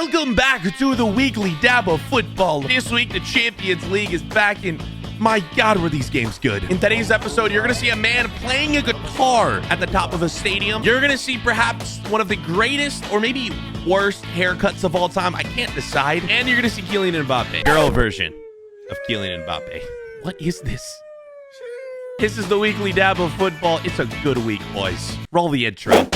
Welcome back to the weekly dab of football. This week, the Champions League is back in. My God, were these games good. In today's episode, you're going to see a man playing a guitar at the top of a stadium. You're going to see perhaps one of the greatest or maybe worst haircuts of all time. I can't decide. And you're going to see Kylian Mbappe. Girl version of Kylian Mbappe. What is this? This is the weekly dab of football. It's a good week, boys. Roll the intro.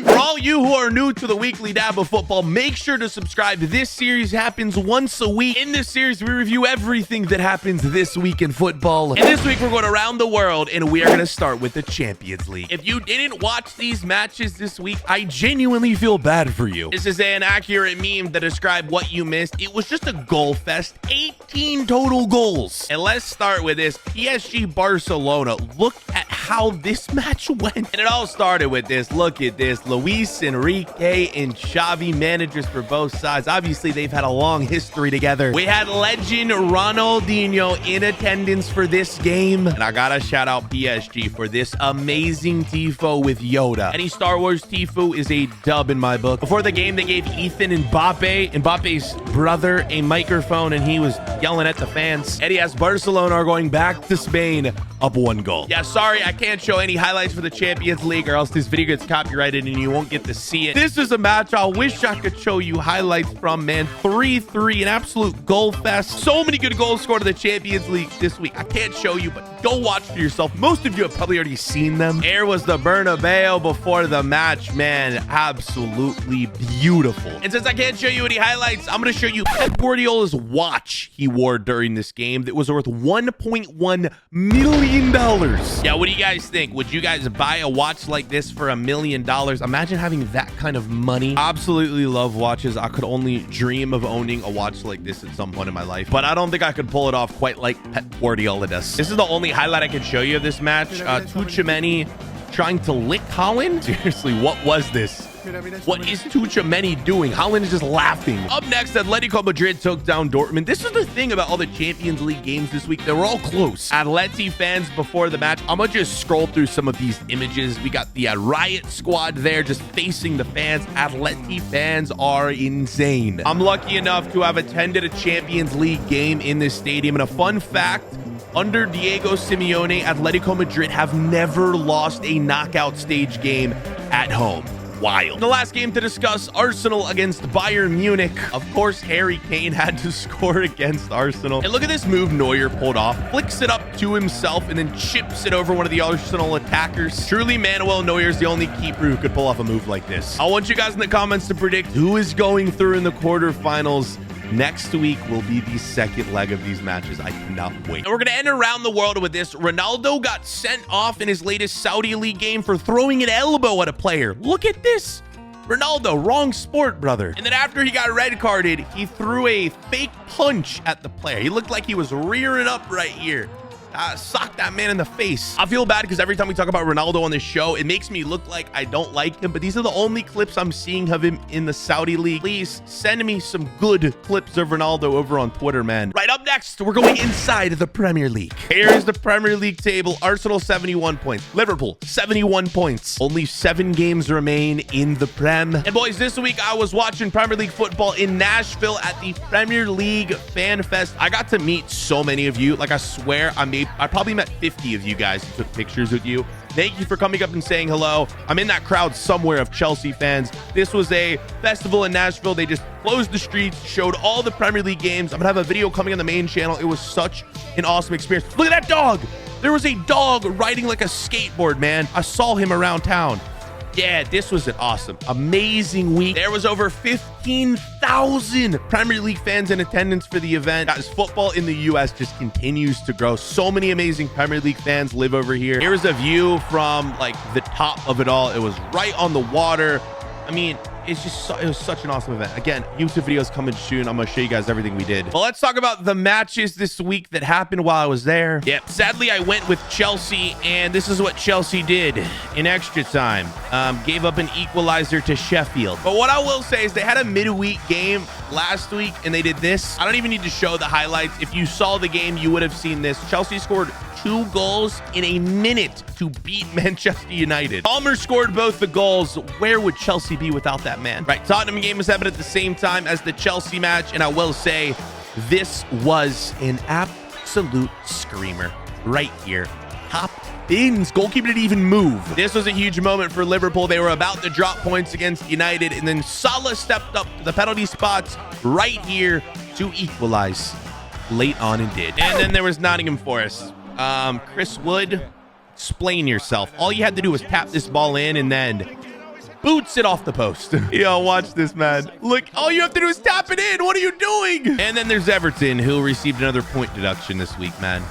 For all you who are new to the weekly dab of football, make sure to subscribe. This series happens once a week. In this series, we review everything that happens this week in football. And this week, we're going around the world, and we are going to start with the Champions League. If you didn't watch these matches this week, I genuinely feel bad for you. This is an accurate meme to describe what you missed. It was just a goal fest. 18 total goals. And let's start with this. PSG Barcelona. Look at how this match went. And it all started with this. Look at this. Luis Enrique and Xavi, managers for both sides. Obviously, they've had a long history together. We had legend Ronaldinho in attendance for this game. And I gotta shout out PSG for this amazing tifo with Yoda. Any Star Wars tifo is a dub in my book. Before the game, they gave Ethan Mbappe's brother, a microphone, and he was yelling at the fans. And yes, Barcelona are going back to Spain up 1 goal. Yeah, sorry, I can't show any highlights for the Champions League or else this video gets copyrighted and you won't get to see it. This is a match I wish I could show you highlights from, man. 3-3, an absolute goal fest. So many good goals scored in the Champions League this week. I can't show you, but go watch for yourself. Most of you have probably already seen them. Here was the Bernabeu before the match, man. Absolutely beautiful. And since I can't show you any highlights, I'm going to show you Pep Guardiola's watch he wore during this game that was worth $1.1 million. Yeah, what do you guys think? Would you guys buy a watch like this for $1 million? Imagine having that kind of money. Absolutely love watches. I could only dream of owning a watch like this at some point in my life, but I don't think I could pull it off quite like Pep Guardiola does. This is the only highlight I can show you of this match. Tuchemani trying to lick Haaland. Seriously, what was this? What is Tuchemani doing? Haaland is just laughing. Up next, Atletico Madrid took down Dortmund. This is the thing about all the Champions League games this week. They were all close. Atleti fans before the match. I'm going to just scroll through some of these images. We got the Riot Squad there just facing the fans. Atleti fans are insane. I'm lucky enough to have attended a Champions League game in this stadium. And a fun fact, under Diego Simeone, Atletico Madrid have never lost a knockout stage game at home. Wild. The last game to discuss, Arsenal against Bayern Munich. Of course, Harry Kane had to score against Arsenal. And look at this move Neuer pulled off. Flicks it up to himself and then chips it over one of the Arsenal attackers. Truly, Manuel Neuer is the only keeper who could pull off a move like this. I want you guys in the comments to predict who is going through in the quarterfinals. Next week will be the second leg of these matches. I cannot wait. And we're going to end around the world with this. Ronaldo got sent off in his latest Saudi League game for throwing an elbow at a player. Look at this. Ronaldo, wrong sport, brother. And then after he got red carded, he threw a fake punch at the player. He looked like he was rearing up right here. Sock that man in the face. I feel bad because every time we talk about Ronaldo on this show, it makes me look like I don't like him, but these are the only clips I'm seeing of him in the Saudi League. Please send me some good clips of Ronaldo over on Twitter, man. Right, up next, we're going inside the Premier League. Here is the Premier League table. Arsenal, 71 points. Liverpool, 71 points. Only 7 games remain in the Prem. And boys, this week I was watching Premier League football in Nashville at the Premier League Fan Fest. I got to meet so many of you. Like, I swear, I probably met 50 of you guys who took pictures with you. Thank you for coming up and saying hello. I'm in that crowd somewhere of Chelsea fans. This was a festival in Nashville. They just closed the streets, showed all the Premier League games. I'm gonna have a video coming on the main channel. It was such an awesome experience. Look at that dog. There was a dog riding like a skateboard, man. I saw him around town. Yeah, this was an awesome, amazing week. There was over 15,000 Premier League fans in attendance for the event. Guys, football in the U.S. just continues to grow. So many amazing Premier League fans live over here. Here's a view from like the top of it all. It was right on the water. I mean, it's just it was such an awesome event. Again, YouTube videos coming soon. I'm gonna show you guys everything we did. Well, let's talk about the matches this week that happened while I was there. Yep, sadly I went with Chelsea, and this is what Chelsea did in extra time. Gave up an equalizer to Sheffield. But what I will say is they had a midweek game last week and they did this. I don't even need to show the highlights. If you saw the game, you would have seen this. Chelsea scored 2 goals in a minute to beat Manchester United. Palmer scored both the goals. Where would Chelsea be without that man? Right, Tottenham game was happening at the same time as the Chelsea match, and I will say this was an absolute screamer right here. Top bins. Goalkeeper didn't even move. This was a huge moment for Liverpool. They were about to drop points against United, and then Salah stepped up to the penalty spots right here to equalize late on and did. And then there was Nottingham Forest. Chris Wood, explain yourself. All you had to do was tap this ball in and then boots it off the post. Yo, watch this, man. Look, all you have to do is tap it in. What are you doing? And then there's Everton, who received another point deduction this week, man.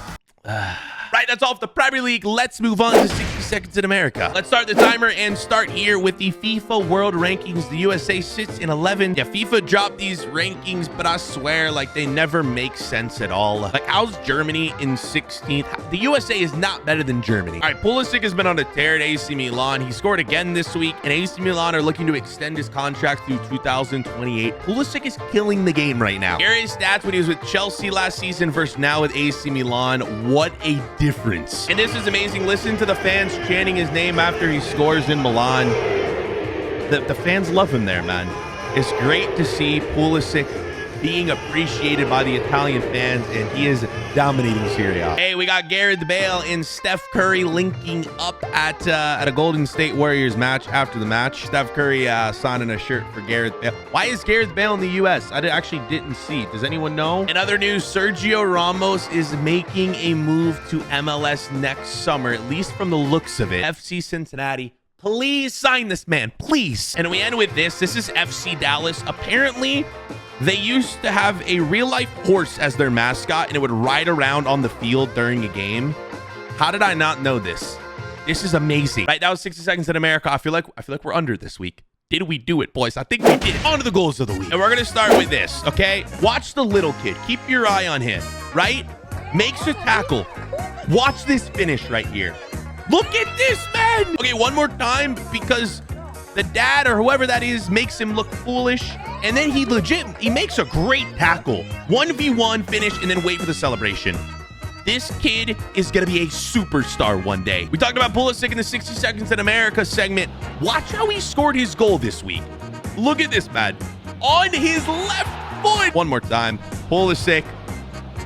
Right, that's all of the Premier League. Let's move on to 60 seconds in America. Let's start the timer and start here with the FIFA World Rankings. The USA sits in 11. Yeah, FIFA dropped these rankings, but I swear, like, they never make sense at all. Like, how's Germany in 16th? The USA is not better than Germany. All right, Pulisic has been on a tear at AC Milan. He scored again this week, and AC Milan are looking to extend his contract through 2028. Pulisic is killing the game right now. Here are his stats when he was with Chelsea last season versus now with AC Milan. What a difference. And this is amazing. Listen to the fans chanting his name after he scores in Milan. The fans love him there, man. It's great to see Pulisic being appreciated by the Italian fans, and he is dominating Serie A. Hey, we got Gareth Bale and Steph Curry linking up at a Golden State Warriors match after the match. Steph Curry signing a shirt for Gareth Bale. Why is Gareth Bale in the U.S.? I actually didn't see. Does anyone know? In other news, Sergio Ramos is making a move to MLS next summer, at least from the looks of it. FC Cincinnati, please sign this man, please. And we end with this. This is FC Dallas. Apparently, they used to have a real-life horse as their mascot, and it would ride around on the field during a game. How did I not know this? This is amazing. Right, that was 60 seconds in America. I feel like we're under this week. Did we do it, boys? I think we did it. On to the goals of the week. And we're going to start with this, okay? Watch the little kid. Keep your eye on him, right? Makes a tackle. Watch this finish right here. Look at this, man. Okay, one more time, because the dad or whoever that is makes him look foolish, and then he makes a great tackle. 1v1 finish, and then wait for the celebration. This kid is going to be a superstar one day. We talked about Pulisic in the 60 seconds in America segment. Watch how he scored his goal this week. Look at this, man. On his left foot. One more time. Pulisic.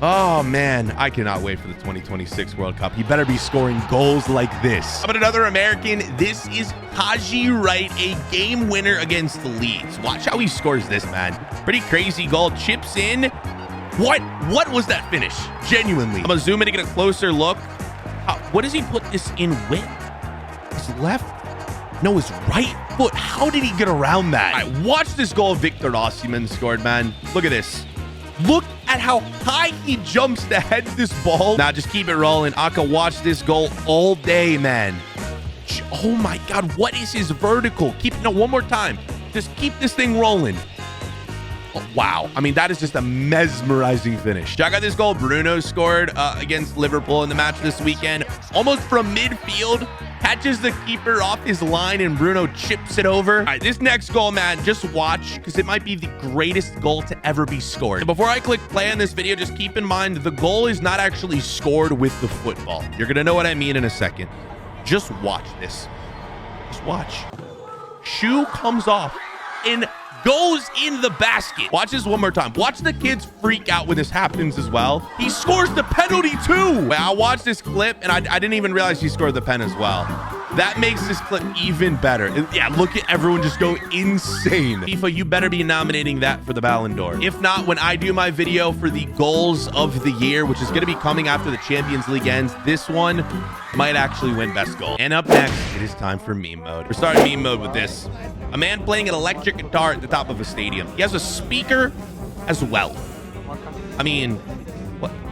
Oh, man, I cannot wait for the 2026 World Cup. He better be scoring goals like this. How about another American? This is Haji Wright, a game winner against the Leeds. Watch how he scores this, man. Pretty crazy goal. Chips in. What was that finish? Genuinely. I'm going to zoom in to get a closer look. What does he put this in with? His left? No, his right foot. How did he get around that? All right, watch this goal Victor Osimhen scored, man. Look at this. Look at how high he jumps to head this ball. Now, just keep it rolling. I can watch this goal all day, man. Oh, my God. What is his vertical? One more time. Just keep this thing rolling. Oh, wow. I mean, that is just a mesmerizing finish. Check out this goal Bruno scored against Liverpool in the match this weekend. Almost from midfield. Catches the keeper off his line, and Bruno chips it over. All right, this next goal, man, just watch, because it might be the greatest goal to ever be scored. And before I click play on this video, just keep in mind the goal is not actually scored with the football. You're going to know what I mean in a second. Just watch this. Just watch. Shoe comes off and goes in the basket. Watch this one more time. Watch the kids freak out when this happens as well. He scores the penalty too. Wait, I watched this clip and I didn't even realize he scored the pen as well. That makes this clip even better. Yeah, look at everyone just go insane. FIFA, you better be nominating that for the Ballon d'Or. If not, when I do my video for the goals of the year, which is going to be coming after the Champions League ends, this one might actually win best goal. And up next, it is time for meme mode. We're starting meme mode with this. A man playing an electric guitar at the top of a stadium. He has a speaker as well. I mean,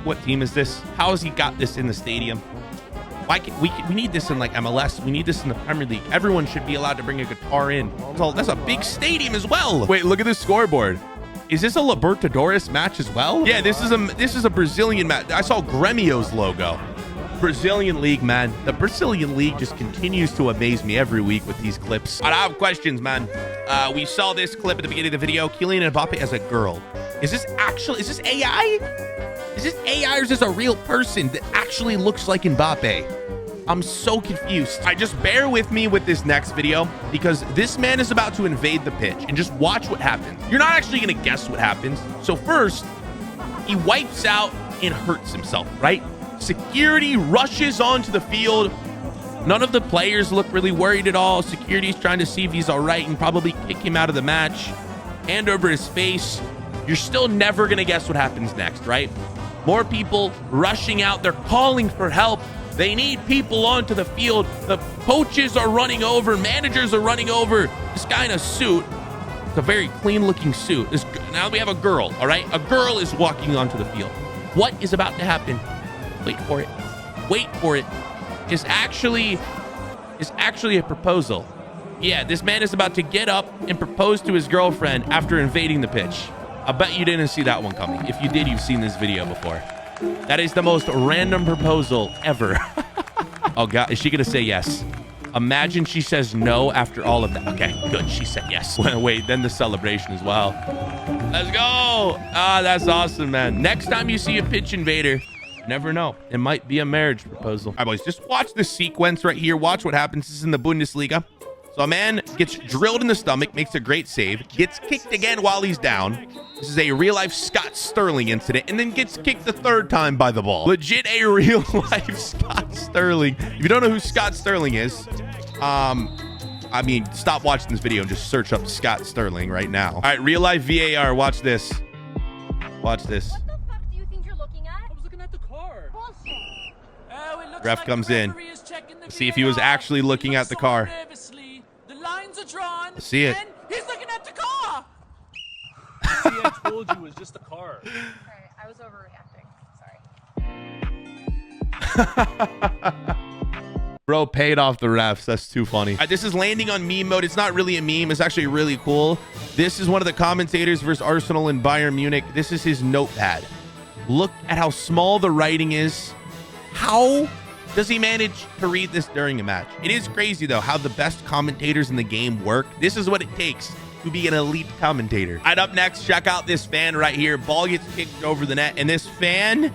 what team is this? How has he got this in the stadium? Why we need this in like MLS. We need this in the Premier League. Everyone should be allowed to bring a guitar in. So that's a big stadium as well. Wait, look at this scoreboard. Is this a Libertadores match as well? Yeah, this is a Brazilian match. I saw Grêmio's logo. Brazilian League, man. The Brazilian League just continues to amaze me every week with these clips. I have questions, man. We saw this clip at the beginning of the video. Kylian Mbappe as a girl. Is this AI? Is this AI or is this a real person that actually looks like Mbappe? I'm so confused. All right, just bear with me with this next video because this man is about to invade the pitch and just watch what happens. You're not actually gonna guess what happens. So first, he wipes out and hurts himself, right? Security rushes onto the field. None of the players look really worried at all. Security's trying to see if he's all right and probably kick him out of the match. Hand over his face. You're still never gonna guess what happens next, right? More people rushing out. They're calling for help. They need people onto the field. The coaches are running over. Managers are running over. This guy in a suit. It's a very clean looking suit. Now we have a girl, all right? A girl is walking onto the field. What is about to happen? Wait for it. Wait for it. Is actually a proposal. Yeah, this man is about to get up and propose to his girlfriend after invading the pitch. I bet you didn't see that one coming. If you did, you've seen this video before. That is the most random proposal ever. Oh God, is she gonna say yes? Imagine she says no after all of that. Okay, good, she said yes. Wait, then the celebration as well. Let's go. Ah, that's awesome, man. Next time you see a pitch invader, you never know. It might be a marriage proposal. All right, boys, just watch the sequence right here. Watch what happens. This is in the Bundesliga. So a man gets drilled in the stomach, makes a great save, gets kicked again while he's down. This is a real-life Scott Sterling incident, and then gets kicked the third time by the ball. Legit a real-life Scott Sterling. If you don't know who Scott Sterling is, I mean, stop watching this video and just search up Scott Sterling right now. All right, real-life VAR. Watch this. Watch this. What the fuck do you think you're looking at? I was looking at the car. Bullshit. Ref comes in. Let's see if he was actually looking at the car. The lines are drawn. Let's see it. And he's looking at the car. See, I told you it was just a car. Sorry, I was overreacting. Sorry. Bro paid off the refs. That's too funny. All right, this is landing on meme mode. It's not really a meme. It's actually really cool. This is one of the commentators versus Arsenal and Bayern Munich. This is his notepad. Look at how small the writing is. How does he manage to read this during a match? It is crazy, though, how the best commentators in the game work. This is what it takes to be an elite commentator. All right, up next, check out this fan right here. Ball gets kicked over the net, and this fan,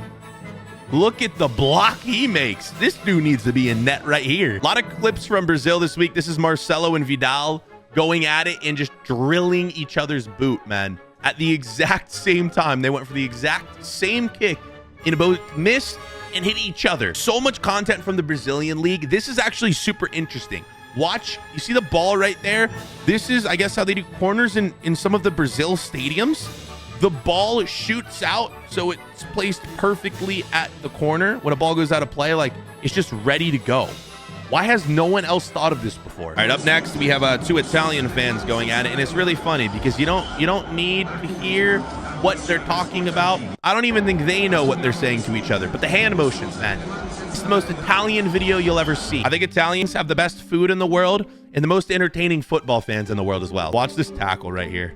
look at the block he makes. This dude needs to be in net right here. A lot of clips from Brazil this week. This is Marcelo and Vidal going at it and just drilling each other's boot, man. At the exact same time, they went for the exact same kick and both missed and hit each other. So much content from the Brazilian league. This is actually super interesting. Watch, you see the ball right there? This is, I guess, how they do corners in some of the Brazil stadiums. The ball shoots out, so it's placed perfectly at the corner. When a ball goes out of play, like, it's just ready to go. Why has no one else thought of this before? All right, up next, we have two Italian fans going at it, and it's really funny because you don't need to hear what they're talking about. I don't even think they know what they're saying to each other, but the hand motions, man. It's the most Italian video you'll ever see. I think Italians have the best food in the world and the most entertaining football fans in the world as well. Watch this tackle right here.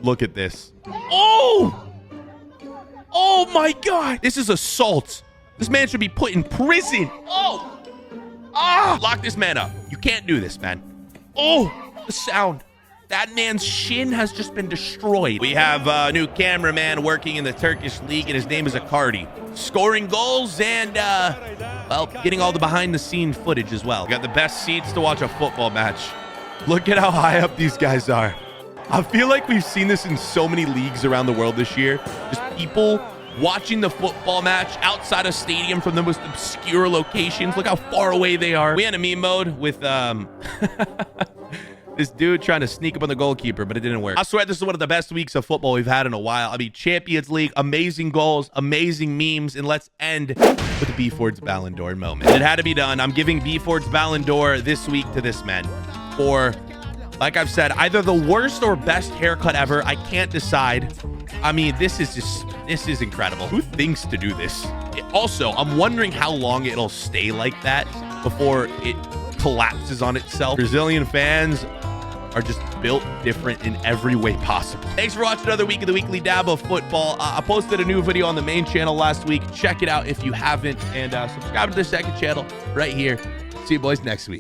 Look at this. Oh! Oh my God! This is assault. This man should be put in prison. Oh! Ah! Lock this man up. You can't do this, man. Oh! The sound. That man's shin has just been destroyed. We have a new cameraman working in the Turkish league, and his name is Icardi. Scoring goals and, well, getting all the behind-the-scene footage as well. We got the best seats to watch a football match. Look at how high up these guys are. I feel like we've seen this in so many leagues around the world this year. Just people watching the football match outside a stadium from the most obscure locations. Look how far away they are. We had a meme mode with, this dude trying to sneak up on the goalkeeper, but it didn't work. I swear this is one of the best weeks of football we've had in a while. I mean, Champions League, amazing goals, amazing memes, and let's end with BFord's Ballon d'Or moment. It had to be done. I'm giving BFord's Ballon d'Or this week to this man for, like I've said, either the worst or best haircut ever. I can't decide. I mean, this is incredible. Who thinks to do this? Also, I'm wondering how long it'll stay like that before it collapses on itself. Brazilian fans are just built different in every way possible. Thanks for watching another week of the Weekly Dab of Football. I posted a new video on the main channel last week. Check it out if you haven't, and subscribe to the second channel right here. See you boys next week.